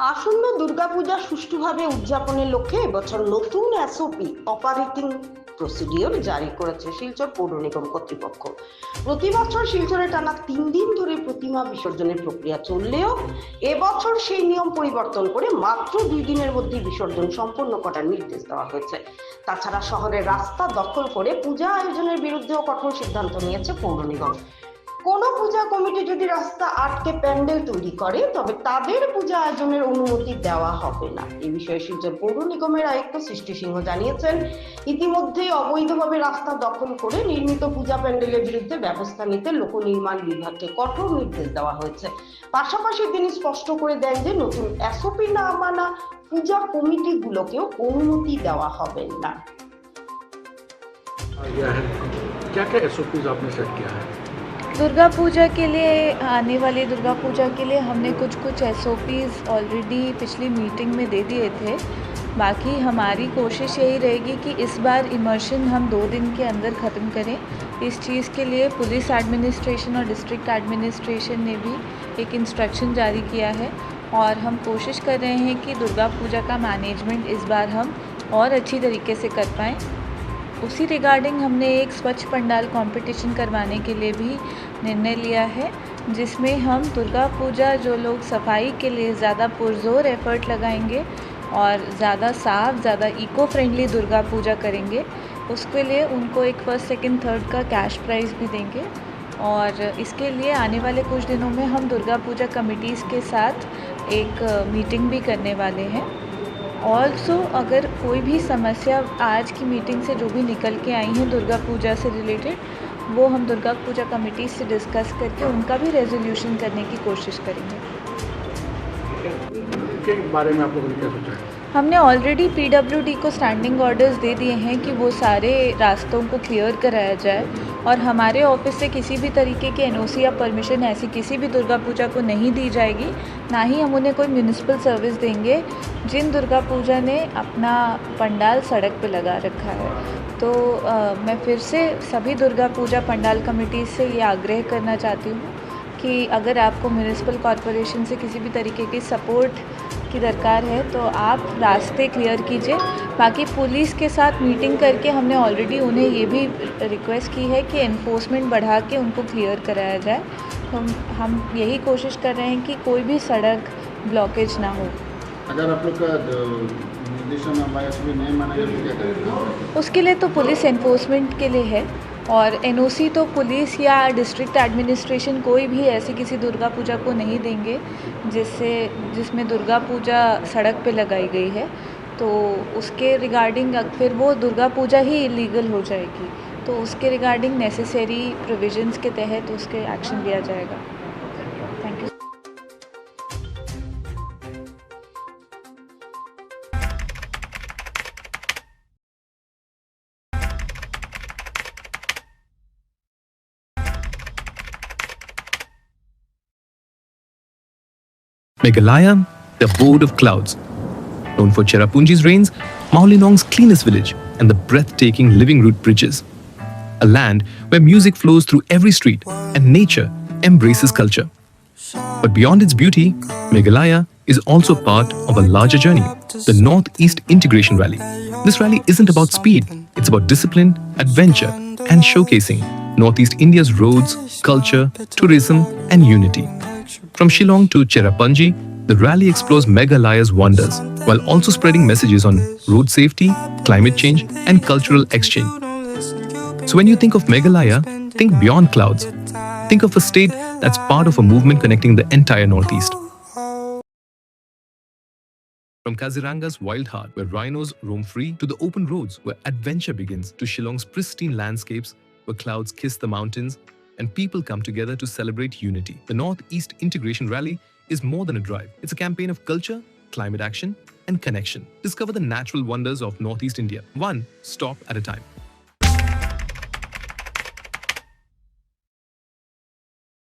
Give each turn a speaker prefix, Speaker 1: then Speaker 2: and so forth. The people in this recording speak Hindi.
Speaker 1: আসন্ন দুর্গাপূজা সুষ্ঠুভাবে উদযাপনের লক্ষ্যে এবছর নতুন এসওপি অপারেটিং প্রসিডিওর জারি করেছে শিলচর পৌর নিগম কর্তৃপক্ষ। প্রতি বছর শিলচরে টানা 3 দিন ধরে প্রতিমা বিসর্জনের প্রক্রিয়া চললেও এবছর সেই নিয়ম পরিবর্তন করে মাত্র 2 দিনের মধ্যে বিসর্জন সম্পন্ন করার নির্দেশ দেওয়া হয়েছে। তাছাড়া শহরের রাস্তা দখল করে পূজা আয়োজনের বিরুদ্ধেও কঠোর সিদ্ধান্ত নিয়েছে পৌর নিগম। কোনো পূজা কমিটি যদি রাস্তা আটকে প্যান্ডেল তৈরি করে তবে তাদের পূজা আয়োজনের অনুমতি দেওয়া হবে না। এই বিষয়ে শিলচর পৌর নিগমের আয়ুক্ত সৃষ্টি সিংহ জানিয়েছেন, ইতিমধ্যেই অবৈধভাবে রাস্তা দখল করে নির্মিত পূজা প্যান্ডেলের বিরুদ্ধে ব্যবস্থা নিতে লোক নির্মাণ বিভাগকে কঠোর নির্দেশ দেওয়া হয়েছে। পাশাপাশি তিনি স্পষ্ট করে দেন যে নতুন এসওপি না মানা পূজা কমিটিগুলোকেও অনুমতি দেওয়া হবে না।
Speaker 2: क्या क्या एसओपीज आपने सेट किया है?
Speaker 3: दुर्गा पूजा के लिए आने वाली दुर्गा पूजा के लिए हमने कुछ एसओपीज़ ऑलरेडी पिछली मीटिंग में दे दिए थे। बाकी हमारी कोशिश यही रहेगी कि इस बार इमर्शन हम 2 दिन के अंदर ख़त्म करें। इस चीज़ के लिए पुलिस एडमिनिस्ट्रेशन और डिस्ट्रिक्ट एडमिनिस्ट्रेशन ने भी एक इंस्ट्रक्शन जारी किया है और हम कोशिश कर रहे हैं कि दुर्गा पूजा का मैनेजमेंट इस बार हम और अच्छी तरीके से कर पाएँ। उसी रिगार्डिंग हमने एक स्वच्छ पंडाल कंपटीशन करवाने के लिए भी निर्णय लिया है, जिसमें हम दुर्गा पूजा जो लोग सफाई के लिए ज़्यादा पुरजोर एफर्ट लगाएंगे और ज़्यादा साफ, ज़्यादा इको फ्रेंडली दुर्गा पूजा करेंगे, उसके लिए उनको एक फर्स्ट सेकंड थर्ड का कैश प्राइज़ भी देंगे। और इसके लिए आने वाले कुछ दिनों में हम दुर्गा पूजा कमिटीज़ के साथ एक मीटिंग भी करने वाले हैं। ऑल्सो अगर कोई भी समस्या आज की मीटिंग से जो भी निकल के आई हैं दुर्गा पूजा से रिलेटेड, वो हम दुर्गा पूजा कमेटी से डिस्कस करके उनका भी रेजोल्यूशन करने की कोशिश करेंगे।
Speaker 2: के बारे में आप लोगों ने क्या सोचा है?
Speaker 3: हमने ऑलरेडी पीडब्ल्यूडी को स्टैंडिंग ऑर्डर्स दे दिए हैं कि वो सारे रास्तों को क्लियर कराया जाए और हमारे ऑफिस से किसी भी तरीके के एनओसी या परमिशन ऐसी किसी भी दुर्गा पूजा को नहीं दी जाएगी, ना ही हम उन्हें कोई म्यूनिसिपल सर्विस देंगे जिन दुर्गा पूजा ने अपना पंडाल सड़क पे लगा रखा है। तो मैं फिर से सभी दुर्गा पूजा पंडाल कमेटी से ये आग्रह करना चाहती हूँ कि अगर आपको म्यूनिसिपल कॉरपोरेशन से किसी भी तरीके की सपोर्ट की दरकार है तो आप रास्ते क्लियर कीजिए। बाकी पुलिस के साथ मीटिंग करके हमने ऑलरेडी उन्हें ये भी रिक्वेस्ट की है कि एनफोर्समेंट बढ़ा के उनको क्लियर कराया जाए। तो हम यही कोशिश कर रहे हैं कि कोई भी सड़क ब्लॉकेज ना हो।
Speaker 2: अगर आप लोग का निर्देशनामा नहीं माना जाए तो क्या करेंगे?
Speaker 3: उसके लिए तो पुलिस एनफोर्समेंट के लिए है और एनओसी तो पुलिस या डिस्ट्रिक्ट एडमिनिस्ट्रेशन कोई भी ऐसी किसी दुर्गा पूजा को नहीं देंगे जिसमें दुर्गा पूजा सड़क पे लगाई गई है। तो उसके रिगार्डिंग फिर वो दुर्गा पूजा ही इलीगल हो जाएगी। तो उसके रिगार्डिंग नेसेसरी प्रोविजंस के तहत उसके एक्शन लिया जाएगा। Thank you.
Speaker 4: Meghalaya, the abode of clouds. Known for Cherrapunji's rains, Maulinong's cleanest village, and the breathtaking living root bridges. A land where music flows through every street and nature embraces culture. But beyond its beauty, Meghalaya is also part of a larger journey, the Northeast Integration Rally. This rally isn't about speed, it's about discipline, adventure, and showcasing Northeast India's roads, culture, tourism, and unity. From Shillong to Cherrapunji, the rally explores Meghalaya's wonders while also spreading messages on road safety, climate change, and cultural exchange. So when you think of Meghalaya, think beyond clouds. Think of a state that's part of a movement connecting the entire Northeast. From Kaziranga's wild heart, where rhinos roam free, to the open roads where adventure begins, to Shillong's pristine landscapes where clouds kiss the mountains and people come together to celebrate unity. The Northeast Integration Rally is more than a drive. It's a campaign of culture, climate action, and connection. Discover the natural wonders of Northeast India, one stop at a time.